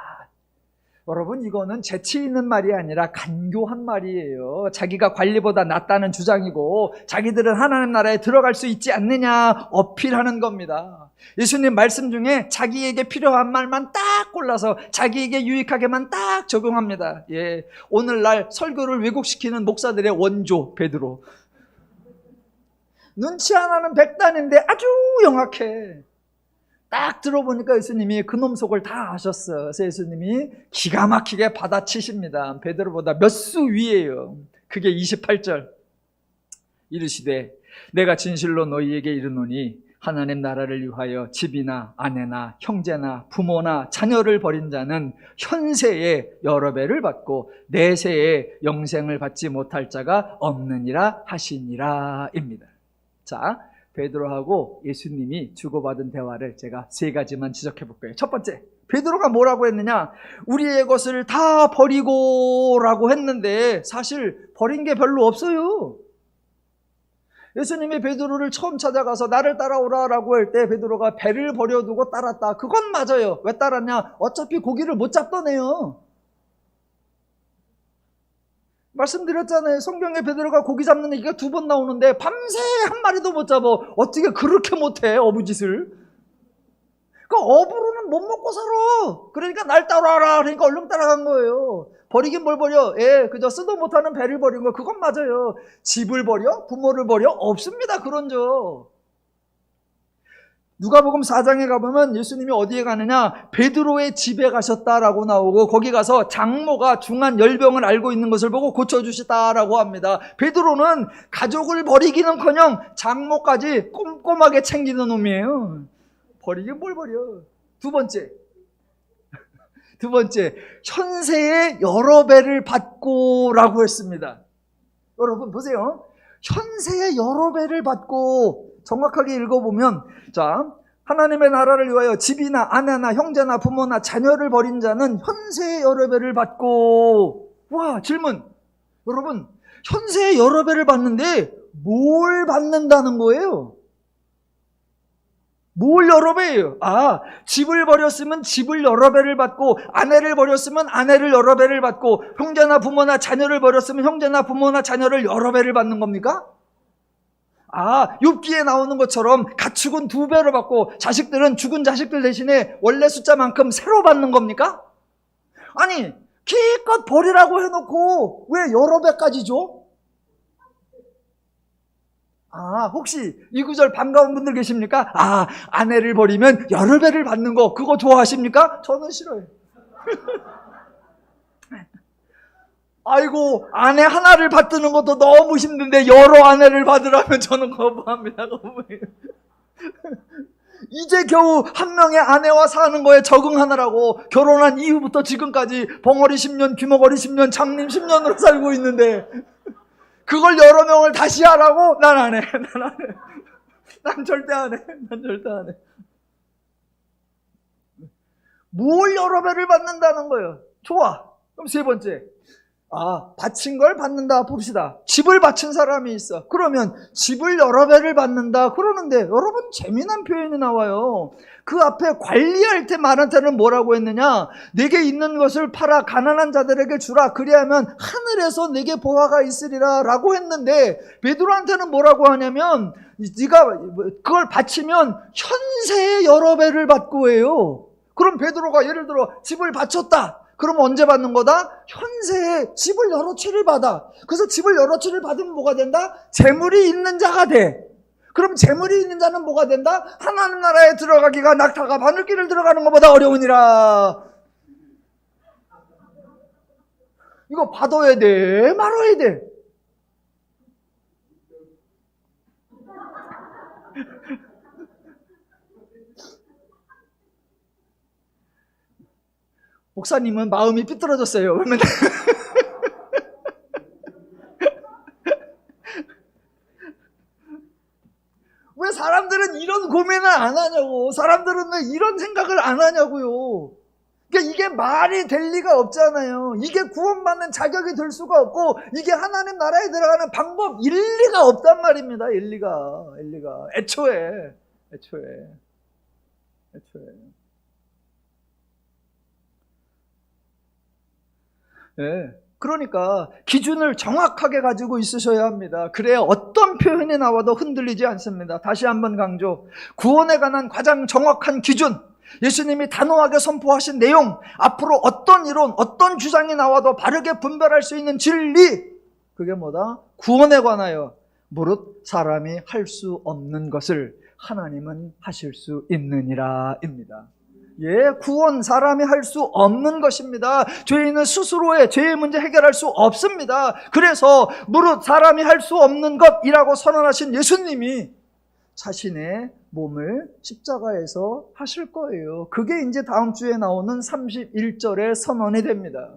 Speaker 1: 여러분, 이거는 재치 있는 말이 아니라 간교한 말이에요. 자기가 관리보다 낫다는 주장이고 자기들은 하나님 나라에 들어갈 수 있지 않느냐 어필하는 겁니다. 예수님 말씀 중에 자기에게 필요한 말만 딱 골라서 자기에게 유익하게만 딱 적용합니다. 예, 오늘날 설교를 왜곡시키는 목사들의 원조 베드로. 눈치 하나는 백단인데 아주 영악해. 딱 들어보니까 예수님이 그놈 속을 다 아셨어요. 그래서 예수님이 기가 막히게 받아치십니다. 베드로보다 몇 수 위에요. 그게 28절. 이르시되 내가 진실로 너희에게 이르노니 하나님 나라를 위하여 집이나 아내나 형제나 부모나 자녀를 버린 자는 현세에 여러 배를 받고 내세에 영생을 받지 못할 자가 없느니라 하시니라 입니다. 자, 베드로하고 예수님이 주고받은 대화를 제가 세 가지만 지적해 볼 거예요. 첫 번째, 베드로가 뭐라고 했느냐? 우리의 것을 다 버리고 라고 했는데 사실 버린 게 별로 없어요. 예수님이 베드로를 처음 찾아가서 나를 따라오라 라고 할 때 베드로가 배를 버려두고 따랐다. 그건 맞아요. 왜 따랐냐? 어차피 고기를 못 잡던 애요. 말씀드렸잖아요. 성경에 베드로가 고기 잡는 얘기가 2번 나오는데 밤새 한 마리도 못 잡아. 어떻게 그렇게 못해, 어부짓을. 그 어부로는 못 먹고 살아. 그러니까 날 따라와라. 그러니까 얼른 따라간 거예요. 버리긴 뭘 버려. 예, 그저 쓰도 못하는 배를 버린 거 그건 맞아요. 집을 버려? 부모를 버려? 없습니다, 그런 적. 누가복음 4장에 가보면 예수님이 어디에 가느냐? 베드로의 집에 가셨다라고 나오고 거기 가서 장모가 중한 열병을 앓고 있는 것을 보고 고쳐주시다라고 합니다. 베드로는 가족을 버리기는커녕 장모까지 꼼꼼하게 챙기는 놈이에요. 버리긴 뭘 버려. 두 번째, 현세에 여러 배를 받고 라고 했습니다. 여러분 보세요. 현세에 여러 배를 받고, 정확하게 읽어보면, 자, 하나님의 나라를 위하여 집이나 아내나 형제나 부모나 자녀를 버린 자는 현세에 여러 배를 받고. 와, 질문. 여러분, 현세에 여러 배를 받는데 뭘 받는다는 거예요? 뭘 여러 배예요? 아, 집을 버렸으면 집을 여러 배를 받고, 아내를 버렸으면 아내를 여러 배를 받고, 형제나 부모나 자녀를 버렸으면 형제나 부모나 자녀를 여러 배를 받는 겁니까? 아, 욥기에 나오는 것처럼 가축은 2배로 받고 자식들은 죽은 자식들 대신에 원래 숫자만큼 새로 받는 겁니까? 아니, 기껏 버리라고 해놓고 왜 여러 배까지 줘? 아, 혹시 이 구절 반가운 분들 계십니까? 아, 아내를 버리면 여러 배를 받는 거 그거 좋아하십니까? 저는 싫어요. 아이고, 아내 하나를 받드는 것도 너무 힘든데 여러 아내를 받으라면 저는 거부합니다. 이제 겨우 한 명의 아내와 사는 거에 적응하느라고 결혼한 이후부터 지금까지 벙어리 10년, 귀머거리 10년, 장님 10년으로 살고 있는데 그걸 여러 명을 다시 하라고? 난 안 해. 난 절대 안 해. 뭘 여러 배를 받는다는 거예요? 좋아. 그럼 세 번째. 아, 바친 걸 받는다 봅시다. 집을 바친 사람이 있어. 그러면 집을 여러 배를 받는다 그러는데 여러분 재미난 표현이 나와요. 그 앞에 관리할 때 말할 때는 뭐라고 했느냐? 내게 있는 것을 팔아 가난한 자들에게 주라. 그리하면 하늘에서 내게 보화가 있으리라 라고 했는데 베드로한테는 뭐라고 하냐면 네가 그걸 바치면 현세에 여러 배를 받고 해요. 그럼 베드로가 예를 들어 집을 바쳤다. 그럼 언제 받는 거다? 현세에 집을 여러 채를 받아. 그래서 집을 여러 채를 받으면 뭐가 된다? 재물이 있는 자가 돼. 그럼 재물이 있는 자는 뭐가 된다? 하나님 나라에 들어가기가 낙타가 바늘길을 들어가는 것보다 어려우니라. 이거 받아야 돼? 말아야 돼? 목사님은 마음이 삐뚤어졌어요. 왜 사람들은 이런 고민을 안 하냐고. 사람들은 왜 이런 생각을 안 하냐고요. 그러니까 이게 말이 될 리가 없잖아요. 이게 구원받는 자격이 될 수가 없고, 이게 하나님 나라에 들어가는 방법, 일리가 없단 말입니다. 일리가. 애초에. 예. 그러니까 기준을 정확하게 가지고 있으셔야 합니다. 그래야 어떤 표현이 나와도 흔들리지 않습니다. 다시 한번 강조. 구원에 관한 가장 정확한 기준, 예수님이 단호하게 선포하신 내용, 앞으로 어떤 이론, 어떤 주장이 나와도 바르게 분별할 수 있는 진리, 그게 뭐다? 구원에 관하여 무릇 사람이 할 수 없는 것을 하나님은 하실 수 있느니라 입니다. 예, 구원 사람이 할 수 없는 것입니다. 죄인은 스스로의 죄의 문제 해결할 수 없습니다. 그래서 무릇 사람이 할 수 없는 것이라고 선언하신 예수님이 자신의 몸을 십자가에서 하실 거예요. 그게 이제 다음 주에 나오는 31절의 선언이 됩니다.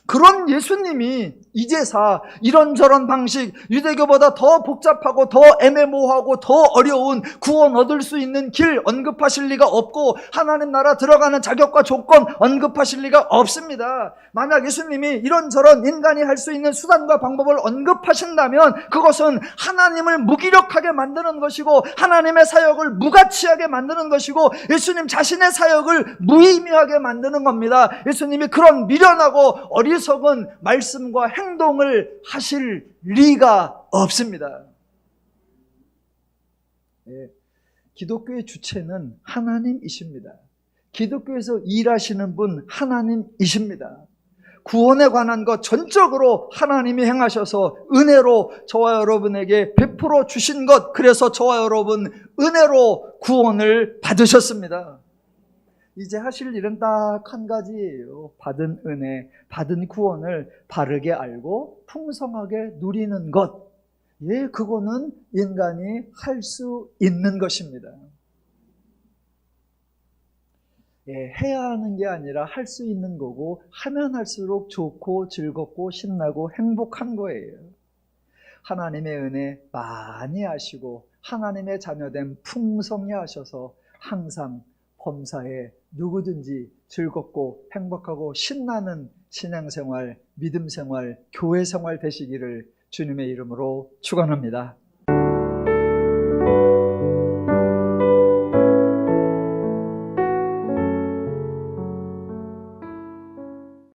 Speaker 1: 그런 예수님이 이제사 이런저런 방식, 유대교보다 더 복잡하고 더 애매모호하고 더 어려운 구원 얻을 수 있는 길 언급하실 리가 없고, 하나님 나라 들어가는 자격과 조건 언급하실 리가 없습니다. 만약 예수님이 이런저런 인간이 할 수 있는 수단과 방법을 언급하신다면 그것은 하나님을 무기력하게 만드는 것이고, 하나님의 사역을 무가치하게 만드는 것이고, 예수님 자신의 사역을 무의미하게 만드는 겁니다. 예수님이 그런 미련하고 어리석은 말씀과 행동을 하실 리가 없습니다. 예, 기독교의 주체는 하나님이십니다. 기독교에서 일하시는 분 하나님이십니다. 구원에 관한 것 전적으로 하나님이 행하셔서 은혜로 저와 여러분에게 베풀어 주신 것, 그래서 저와 여러분 은혜로 구원을 받으셨습니다. 이제 하실 일은 딱 한 가지예요. 받은 은혜, 받은 구원을 바르게 알고 풍성하게 누리는 것. 예, 그거는 인간이 할 수 있는 것입니다. 예, 해야 하는 게 아니라 할 수 있는 거고, 하면 할수록 좋고 즐겁고 신나고 행복한 거예요. 하나님의 은혜 많이 하시고 하나님의 자녀됨 풍성히 하셔서 항상 범사에 누구든지 즐겁고 행복하고 신나는 신앙생활, 믿음생활, 교회생활 되시기를 주님의 이름으로 축원합니다.